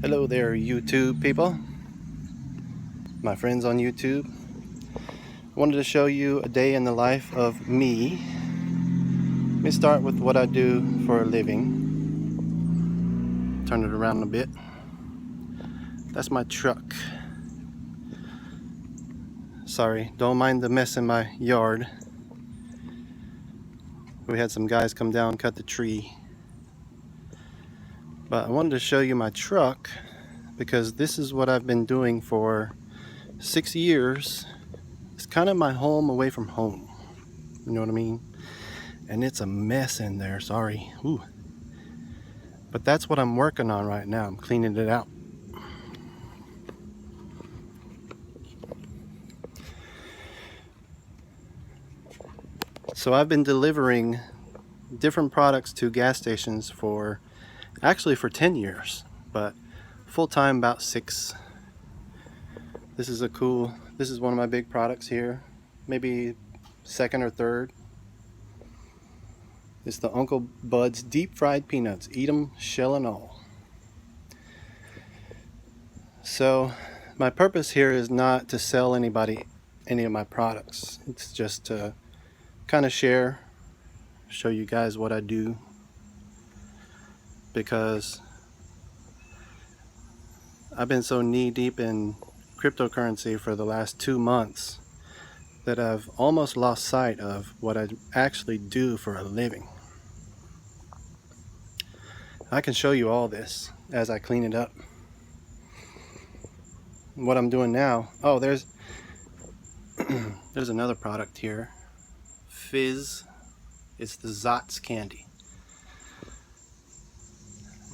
Hello there, YouTube people, my friends on YouTube. I wanted to show you a day in the life of me. Let me start with what I do for a living. Turn it around a bit. That's my truck. Sorry, don't mind the mess in my yard. We had some guys come down and cut the tree. But I wanted to show you my truck because this is what I've been doing for 6 years. It's kind of my home away from home. You know what I mean? And it's a mess in there, sorry. Ooh. But that's what I'm working on right now. I'm cleaning it out. So I've been delivering different products to gas stations for 10 years, but full-time about 6. This is one of my big products here, maybe second or third. It's the Uncle Bud's deep fried peanuts. Eat 'em, shell and all. So my purpose here is not to sell anybody any of my products. It's just to kind of show you guys what I do, because I've been so knee deep in cryptocurrency for the last 2 months that I've almost lost sight of what I actually do for a living. I can show you all this as I clean it up. What I'm doing now, oh, there's another product here. Fizz. It's the Zots candy.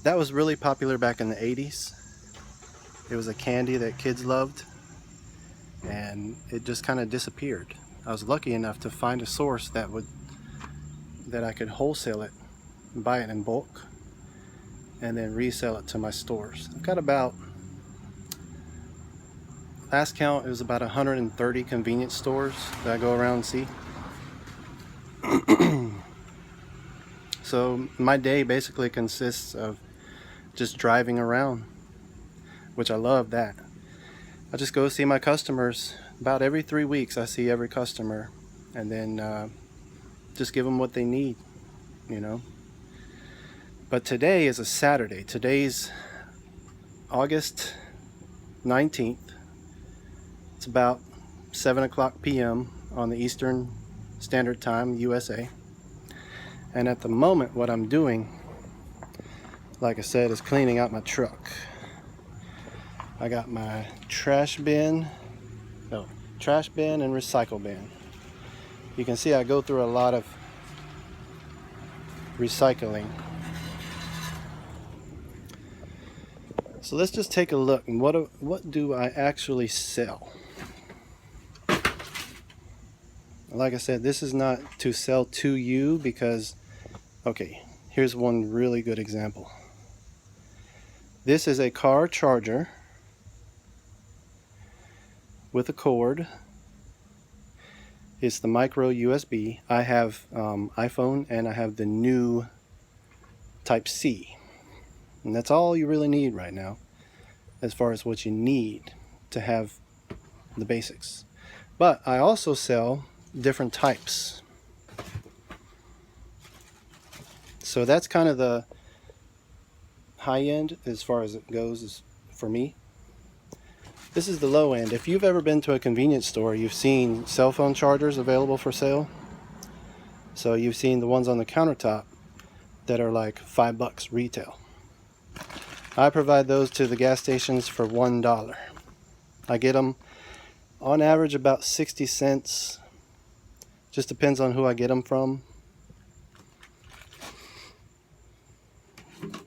That was really popular back in the 80s. It was a candy that kids loved, and it just kind of disappeared. I was lucky enough to find a source that I could wholesale it, buy it in bulk, and then resell it to my stores. I've got about, last count, it was about 130 convenience stores that I go around and see. So my day basically consists of just driving around, which I love that. I just go see my customers. About every 3 weeks I see every customer, and then just give them what they need, you know. But today is a Saturday. Today's August 19th. It's about 7 o'clock p.m. on the Eastern Standard Time, USA. And at the moment, what I'm doing, like I said, is cleaning out my truck. I got my trash bin and recycle bin. You can see I go through a lot of recycling. So let's just take a look. What do I actually sell? Like I said, this is not to sell to you, because, okay, here's one really good example. This is a car charger with a cord. It's the micro USB. I have iPhone, and I have the new Type C. And that's all you really need right now, as far as what you need to have the basics. But I also sell different types. So that's kind of the high end as far as it goes for me. This is the low end. If you've ever been to a convenience store, you've seen cell phone chargers available for sale. So you've seen the ones on the countertop that are like $5 retail. I provide those to the gas stations for $1. I get them on average about 60 cents. Just depends on who I get them from.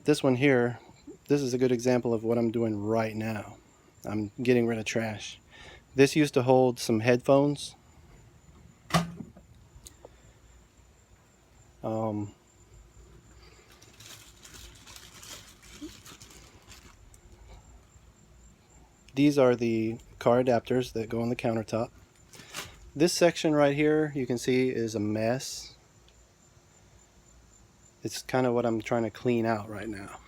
This one here, this is a good example of what I'm doing right now. I'm getting rid of trash. This used to hold some headphones. These are the car adapters that go on the countertop. This section right here, you can see, is a mess. It's kind of what I'm trying to clean out right now.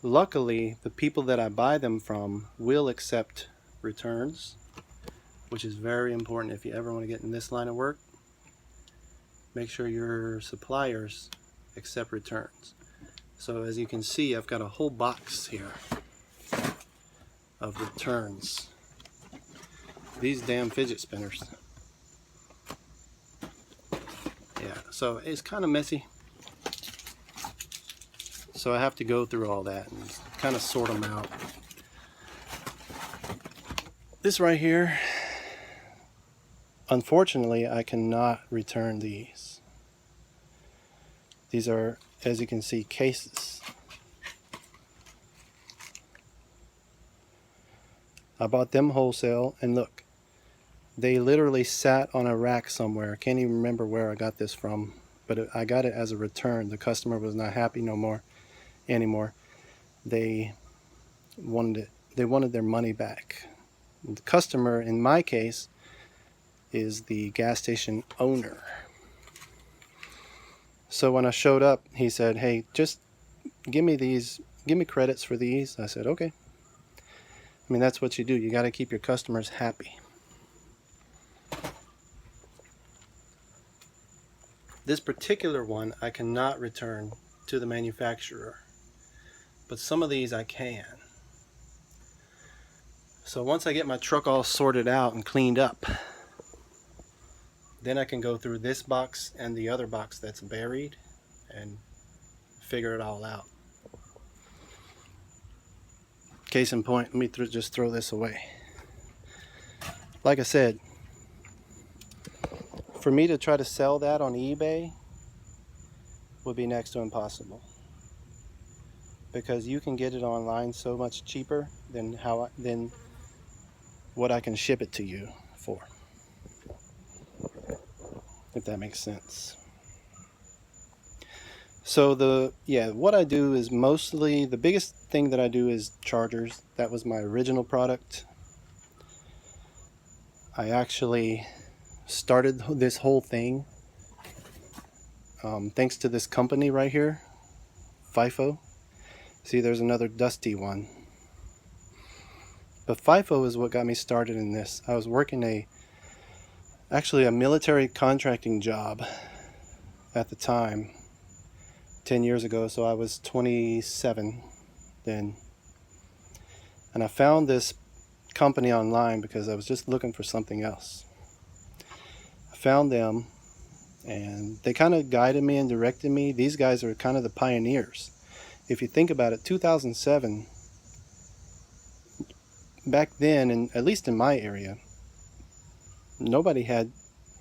Luckily, the people that I buy them from will accept returns, which is very important if you ever want to get in this line of work. Make sure your suppliers accept returns. So as you can see, I've got a whole box here of returns. These damn fidget spinners. Yeah, so it's kind of messy. So I have to go through all that and kind of sort them out. This right here, unfortunately, I cannot return these. These are, as you can see, cases. I bought them wholesale, and look, they literally sat on a rack somewhere. I can't even remember where I got this from, but I got it as a return. The customer was not happy anymore. They wanted their money back. The customer, in my case, is the gas station owner. So when I showed up, he said, "Hey, just give me credits for these." I said, "Okay." I mean, that's what you do. You got to keep your customers happy. This particular one I cannot return to the manufacturer, but some of these I can. So once I get my truck all sorted out and cleaned up, then I can go through this box and the other box that's buried and figure it all out. Case in point, let me just throw this away. Like I said, for me to try to sell that on eBay would be next to impossible, because you can get it online so much cheaper than what I can ship it to you for, if that makes sense. So what I do is mostly, the biggest thing that I do is chargers. That was my original product. I actually started this whole thing thanks to this company right here, FIFO. See, there's another dusty one. But FIFO is what got me started in this. I was working actually a military contracting job at the time, 10 years ago, so I was 27 then. And I found this company online because I was just looking for something else. I found them, and they kind of guided me and directed me. These guys are kind of the pioneers. If you think about it, 2007, back then, and at least in my area, nobody had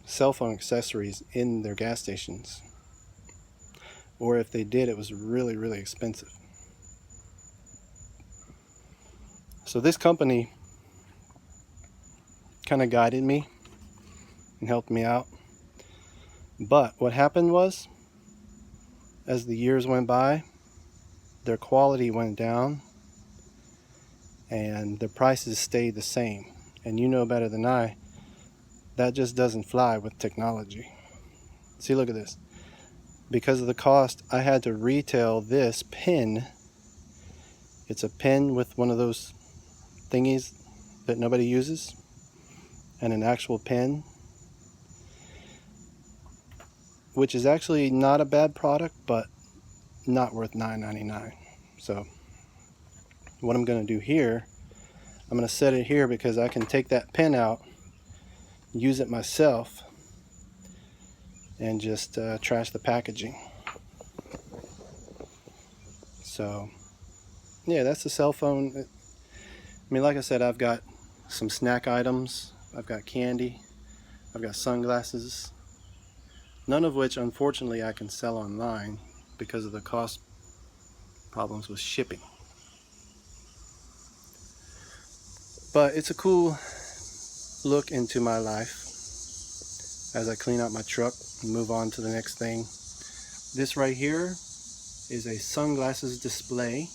cell phone accessories in their gas stations. Or if they did, it was really, really expensive. So this company kind of guided me and helped me out. But what happened was, as the years went by, their quality went down and the prices stayed the same. And you know better than I, that just doesn't fly with technology. See, look at this. Because of the cost, I had to retail this pin. It's a pin with one of those thingies that nobody uses, and an actual pin, which is actually not a bad product, but not worth $9.99. So what I'm going to do here, I'm going to set it here because I can take that pin out, use it myself, and just trash the packaging. So yeah, that's the cell phone. I mean, like I said, I've got some snack items, I've got candy, I've got sunglasses, none of which unfortunately I can sell online because of the cost problems with shipping. But it's a cool look into my life as I clean out my truck and move on to the next thing. This right here is a sunglasses display,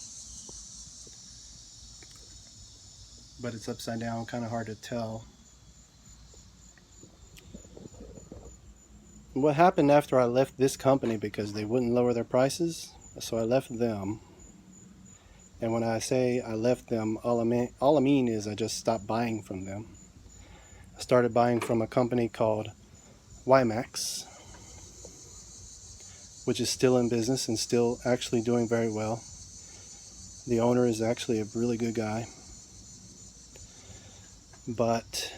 but it's upside down, kind of hard to tell. What happened after I left this company, because they wouldn't lower their prices, so I left them. And when I say I left them, all I mean is I just stopped buying from them. I started buying from a company called WiMAX, which is still in business and still actually doing very well. The owner is actually a really good guy. But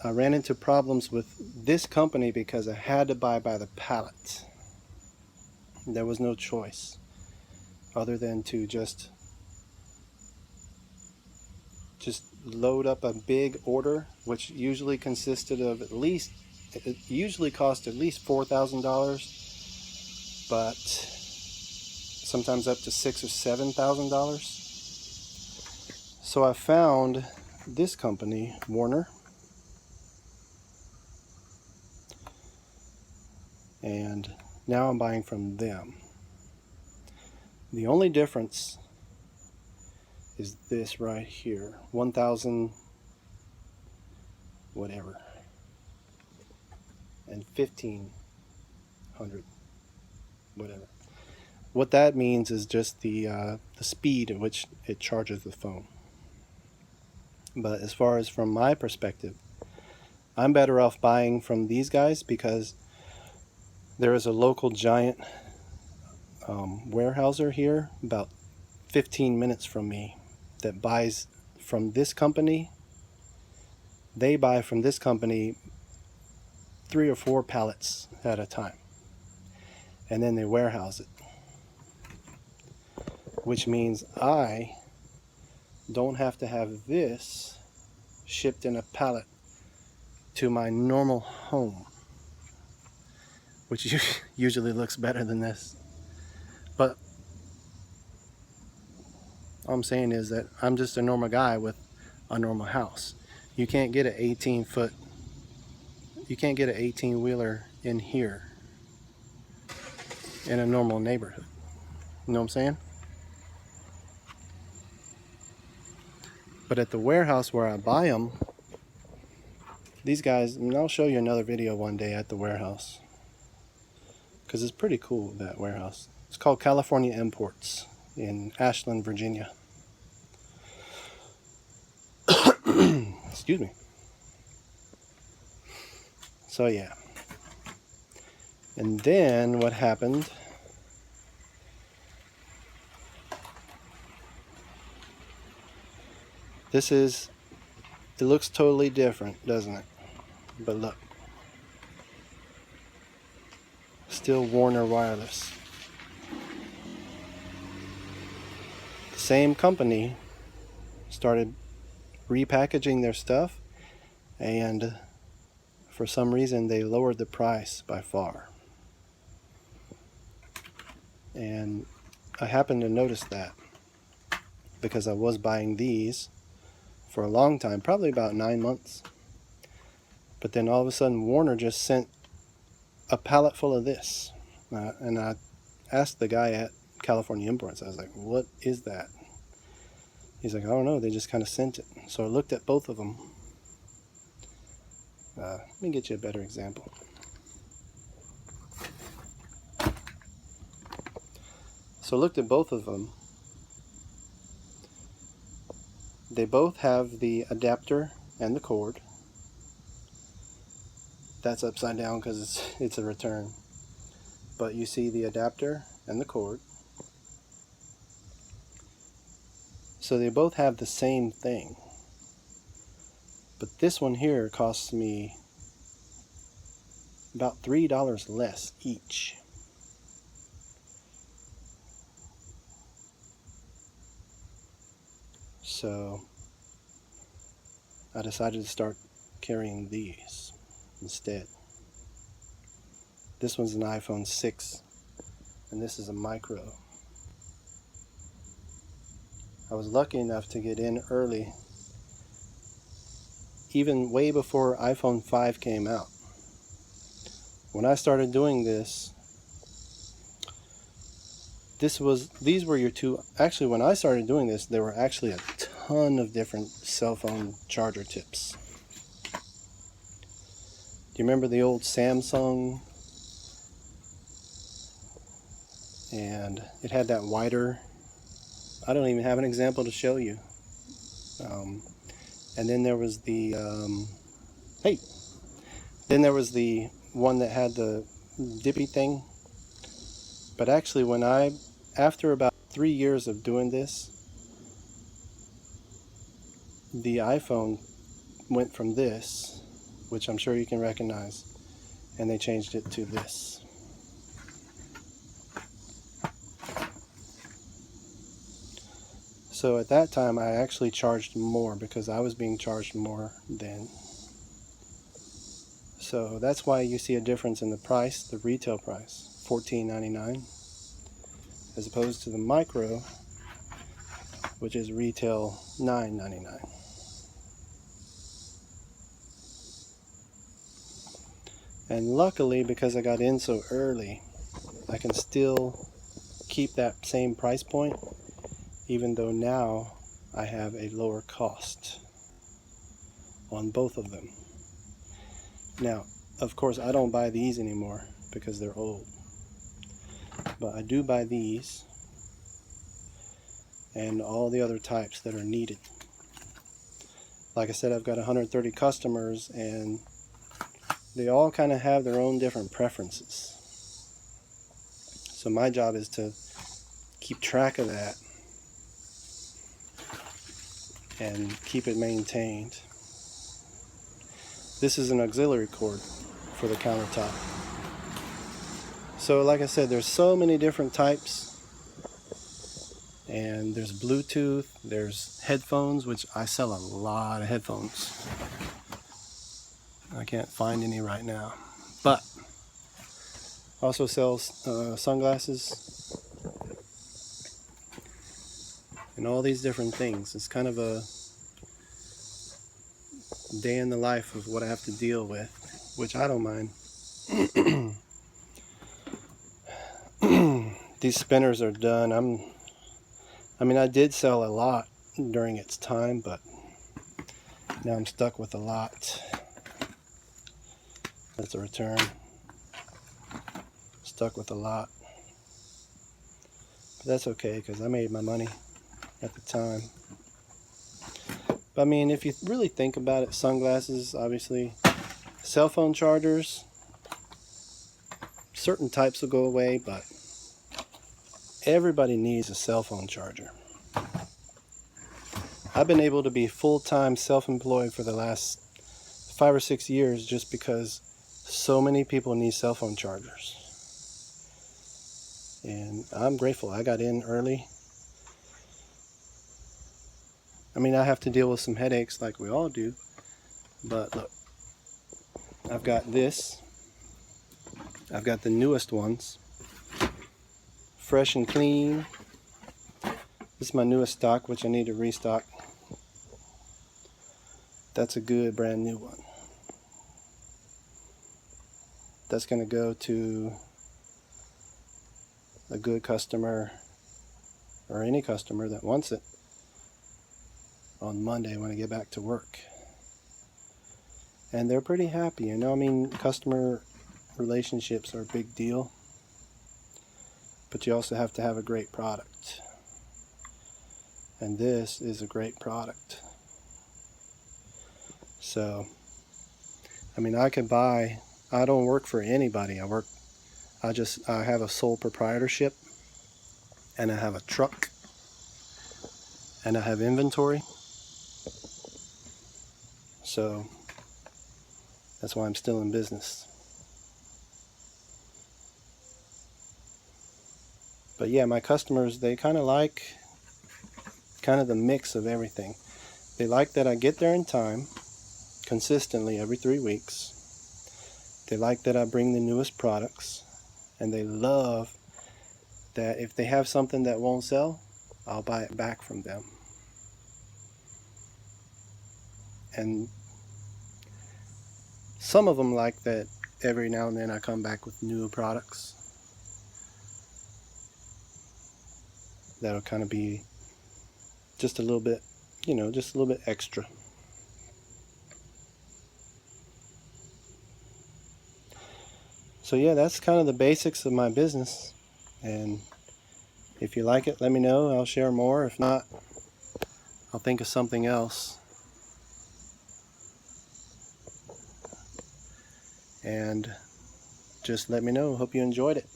I ran into problems with this company because I had to buy by the pallet. There was no choice other than to just load up a big order, which usually consisted of it usually cost at least $4,000, but sometimes up to $6,000 or $7,000. So I found this company, Warner, and now I'm buying from them. The only difference is this right here, 1,000 whatever and 1,500 whatever. What that means is just the speed at which it charges the phone. But as far as from my perspective, I'm better off buying from these guys because there is a local giant warehouser here about 15 minutes from me that buys from this company. They buy from this company 3 or 4 pallets at a time, and then they warehouse it, which means I don't have to have this shipped in a pallet to my normal home, which usually looks better than this. But all I'm saying is that I'm just a normal guy with a normal house. You can't get an 18-wheeler in here in a normal neighborhood. You know what I'm saying? But at the warehouse where I buy them, these guys, and I'll show you another video one day at the warehouse, because it's pretty cool, that warehouse. It's called California Imports in Ashland, Virginia. Excuse me. So yeah. And then what happened, it looks totally different, doesn't it? But look, still Warner Wireless. The same company started repackaging their stuff, and for some reason they lowered the price by far. And I happened to notice that because I was buying these for a long time, probably about 9 months. But then all of a sudden Warner just sent a pallet full of this. And I asked the guy at California Imports, I was like, what is that? He's like, I don't know, they just kind of sent it. So I looked at both of them. Let me get you a better example. So I looked at both of them. They both have the adapter and the cord. That's upside down because it's a return. But you see the adapter and the cord. So they both have the same thing. But this one here costs me about $3 less each. So I decided to start carrying these instead. This one's an iPhone 6 and this is a micro. I was lucky enough to get in early, even way before iPhone 5 came out. When I started doing this, these were your two. Actually, when I started doing this, there were actually a ton of different cell phone charger tips. Do you remember the old Samsung? And it had that wider I don't even have an example to show you. And then there was the hey, then there was the one that had the dippy thing. But actually, after about 3 years of doing this, the iPhone went from this, which I'm sure you can recognize, and they changed it to this. So at that time, I actually charged more because I was being charged more then. So that's why you see a difference in the price, the retail price, $14.99, as opposed to the micro, which is retail $9.99. And luckily, because I got in so early, I can still keep that same price point, even though now I have a lower cost on both of them. Now, of course, I don't buy these anymore because they're old. But I do buy these and all the other types that are needed. Like I said, I've got 130 customers, and they all kind of have their own different preferences. So my job is to keep track of that and keep it maintained. This is an auxiliary cord for the countertop. So like I said, there's so many different types. And there's Bluetooth, there's headphones, which I sell a lot of headphones. I can't find any right now. But also sells sunglasses and all these different things. It's kind of a day in the life of what I have to deal with, which I don't mind. These spinners are done. I mean, I did sell a lot during its time, but now I'm stuck with a lot. That's a return. Stuck with a lot. But that's okay, because I made my money at the time. But I mean, if you really think about it, sunglasses, obviously, cell phone chargers, certain types will go away, but everybody needs a cell phone charger. I've been able to be full-time self-employed for the last 5 or 6 years just because so many people need cell phone chargers. And I'm grateful I got in early. I mean, I have to deal with some headaches like we all do. But look, I've got this. I've got the newest ones. Fresh and clean. This is my newest stock, which I need to restock. That's a good brand new one. That's going to go to a good customer, or any customer that wants it, on Monday when I get back to work. And they're pretty happy, you know. I mean, customer relationships are a big deal, but you also have to have a great product. And this is a great product. So, I mean, I don't work for anybody. I have a sole proprietorship, and I have a truck, and I have inventory. So, that's why I'm still in business. But yeah, my customers, they kind of like the mix of everything. They like that I get there in time, consistently every 3 weeks. They like that I bring the newest products. And they love that if they have something that won't sell, I'll buy it back from them. And some of them like that every now and then I come back with new products. That'll kind of be just a little bit, just a little bit extra. So yeah, that's kind of the basics of my business. And If you like it, let me know. I'll share more. If not, I'll think of something else. And just let me know. Hope you enjoyed it.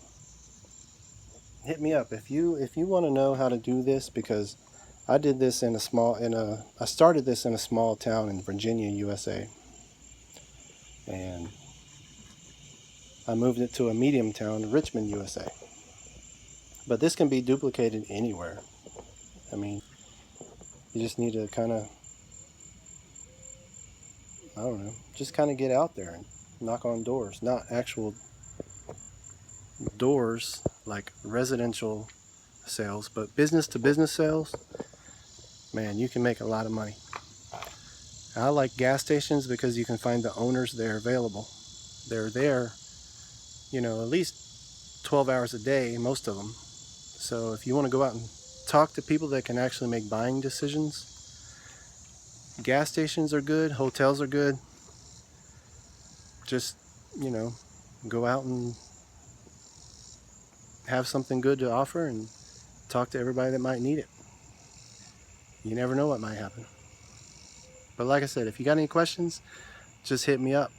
Hit me up if you want to know how to do this, because I did this I started this in a small town in Virginia, USA. And I moved it to a medium town, Richmond, USA. But this can be duplicated anywhere. I mean, you just need to kind of, I don't know, just kind of get out there and knock on doors. Not actual doors like residential sales, but business to business sales. Man, you can make a lot of money. I like gas stations because you can find the owners there available. They're there, at least 12 hours a day, most of them. So if you want to go out and talk to people that can actually make buying decisions, gas stations are good, hotels are good. Just, go out and have something good to offer and talk to everybody that might need it. You never know what might happen. But like I said, if you got any questions, just hit me up.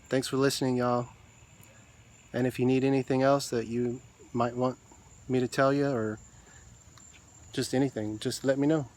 Thanks for listening, y'all. And if you need anything else that you might want me to tell you, or just anything, just let me know.